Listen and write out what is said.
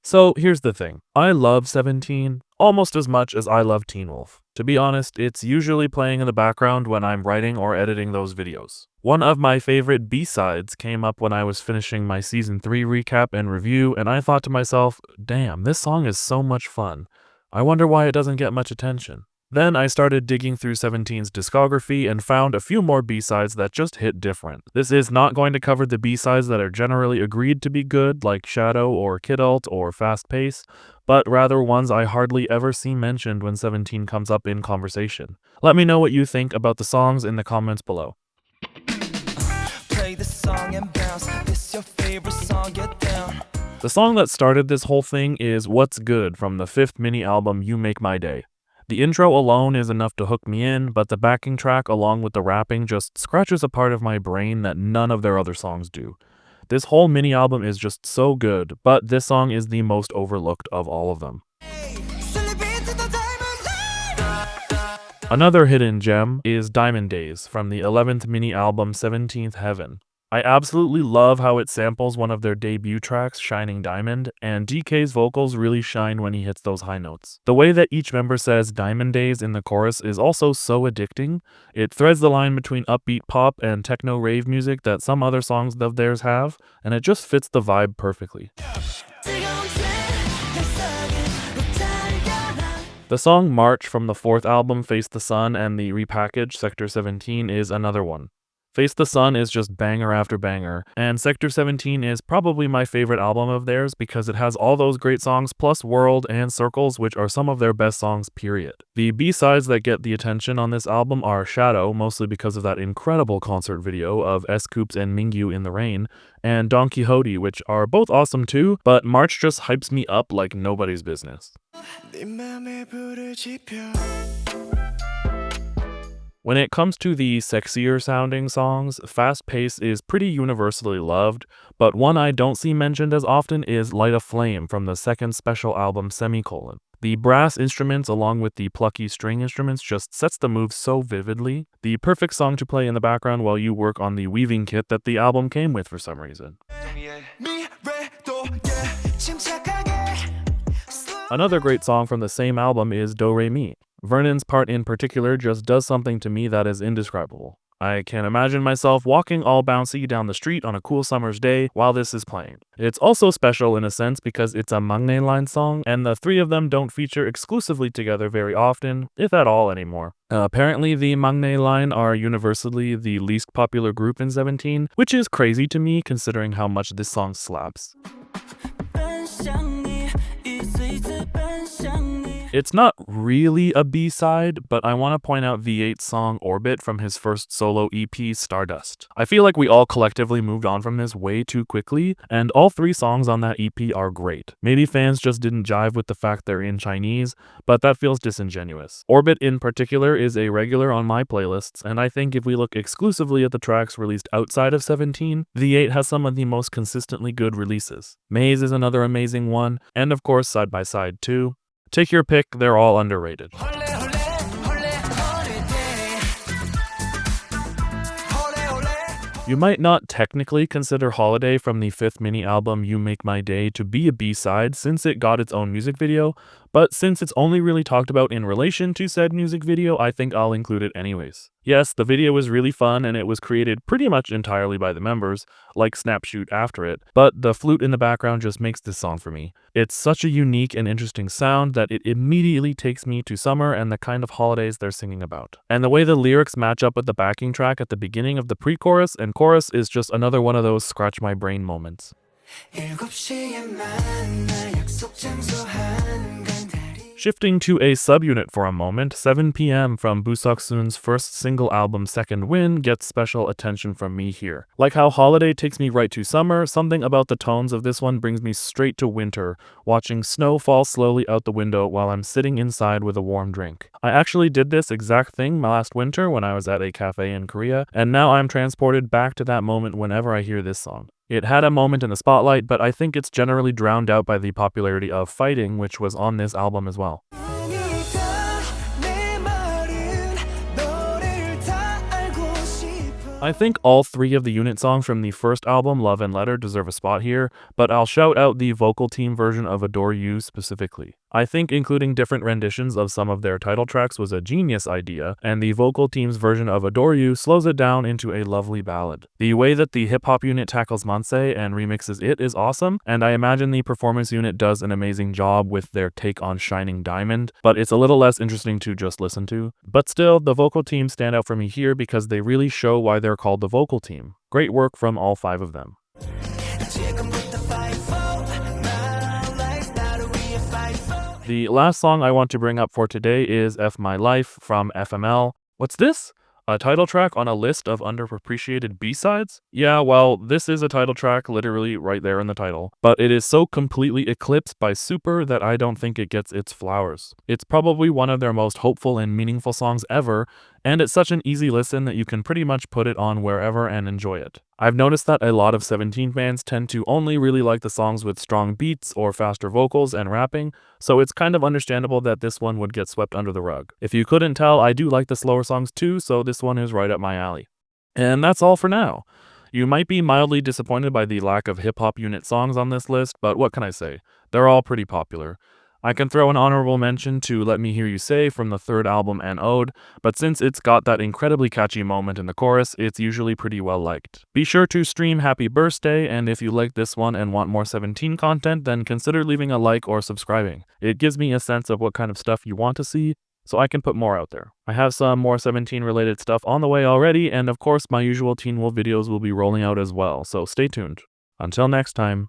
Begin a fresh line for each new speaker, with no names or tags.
So here's the thing. I love 17 almost as much as I love Teen Wolf. To be honest, it's usually playing in the background when I'm writing or editing those videos. One of my favorite B-sides came up when I was finishing my Season 3 recap and review, and I thought to myself, damn, this song is so much fun. I wonder why it doesn't get much attention. Then I started digging through 17's discography and found a few more B-sides that just hit different. This is not going to cover the B-sides that are generally agreed to be good, like Shadow or Kidult or Fast Pace, but rather ones I hardly ever see mentioned when 17 comes up in conversation. Let me know what you think about the songs in the comments below.
Play the song and bounce. It's your favorite song, get down.
The song that started this whole thing is What's Good from the 5th mini album You Make My Day. The intro alone is enough to hook me in, but the backing track along with the rapping just scratches a part of my brain that none of their other songs do. This whole mini album is just so good, but this song is the most overlooked of all of them. Another hidden gem is Diamond Days from the 11th mini album 17th Heaven. I absolutely love how it samples one of their debut tracks, Shining Diamond, and DK's vocals really shine when he hits those high notes. The way that each member says Diamond Days in the chorus is also so addicting. It threads the line between upbeat pop and techno rave music that some other songs of theirs have, and it just fits the vibe perfectly. The song March from the 4th album Face the Sun and the repackaged Sector 17 is another one. Face the Sun is just banger after banger, and Sector 17 is probably my favorite album of theirs because it has all those great songs plus World and Circles, which are some of their best songs, period. The B-sides that get the attention on this album are Shadow, mostly because of that incredible concert video of S-Coups and Mingyu in the rain, and Don Quixote, which are both awesome too, but March just hypes me up like nobody's business. When it comes to the sexier sounding songs, Fast Pace is pretty universally loved, but one I don't see mentioned as often is Light a Flame from the 2nd special album Semicolon. The brass instruments along with the plucky string instruments just sets the mood so vividly. The perfect song to play in the background while you work on the weaving kit that the album came with for some reason. Another great song from the same album is Do Re Mi. Vernon's part in particular just does something to me that is indescribable. I can imagine myself walking all bouncy down the street on a cool summer's day while this is playing. It's also special in a sense because it's a Mangne line song, and the three of them don't feature exclusively together very often, if at all anymore. Apparently the Mangne line are universally the least popular group in 17, which is crazy to me considering how much this song slaps. It's not really a B-side, but I want to point out V8's song Orbit from his first solo EP, Stardust. I feel like we all collectively moved on from this way too quickly, and all 3 songs on that EP are great. Maybe fans just didn't jive with the fact they're in Chinese, but that feels disingenuous. Orbit in particular is a regular on my playlists, and I think if we look exclusively at the tracks released outside of 17, V8 has some of the most consistently good releases. Maze is another amazing one, and of course Side by Side 2. Take your pick, they're all underrated. You might not technically consider Holiday from the 5th mini album You Make My Day to be a B-side since it got its own music video, but since it's only really talked about in relation to said music video, I think I'll include it anyways. Yes, the video was really fun and it was created pretty much entirely by the members, like Snapshoot after it, but the flute in the background just makes this song for me. It's such a unique and interesting sound that it immediately takes me to summer and the kind of holidays they're singing about. And the way the lyrics match up with the backing track at the beginning of the pre-chorus and chorus is just another one of those scratch my brain moments. Shifting to a subunit for a moment, 7 PM from Busoksun's first single album Second Wind gets special attention from me here. Like how Holiday takes me right to summer, something about the tones of this one brings me straight to winter, watching snow fall slowly out the window while I'm sitting inside with a warm drink. I actually did this exact thing last winter when I was at a cafe in Korea, and now I'm transported back to that moment whenever I hear this song. It had a moment in the spotlight, but I think it's generally drowned out by the popularity of Fighting, which was on this album as well. I think all three of the unit songs from the first album, Love and Letter, deserve a spot here, but I'll shout out the vocal team version of Adore You specifically. I think including different renditions of some of their title tracks was a genius idea, and the vocal team's version of Adore You slows it down into a lovely ballad. The way that the hip-hop unit tackles Manse and remixes it is awesome, and I imagine the performance unit does an amazing job with their take on Shining Diamond, but it's a little less interesting to just listen to. But still, the vocal team stand out for me here because they really show why they're called the vocal team. Great work from all five of them. The last song I want to bring up for today is F My Life from FML. What's this? A title track on a list of underappreciated B-sides? Yeah, well, this is a title track literally right there in the title, but it is so completely eclipsed by Super that I don't think it gets its flowers. It's probably one of their most hopeful and meaningful songs ever, and it's such an easy listen that you can pretty much put it on wherever and enjoy it. I've noticed that a lot of 17 fans tend to only really like the songs with strong beats or faster vocals and rapping, so it's kind of understandable that this one would get swept under the rug. If you couldn't tell, I do like the slower songs too, so this one is right up my alley. And that's all for now. You might be mildly disappointed by the lack of hip-hop unit songs on this list, but what can I say? They're all pretty popular. I can throw an honorable mention to Let Me Hear You Say from the third album and Ode, but since it's got that incredibly catchy moment in the chorus, it's usually pretty well liked. Be sure to stream Happy Birthday, and if you like this one and want more 17 content, then consider leaving a like or subscribing. It gives me a sense of what kind of stuff you want to see, so I can put more out there. I have some more 17 related stuff on the way already, and of course my usual Teen Wolf videos will be rolling out as well, so stay tuned. Until next time.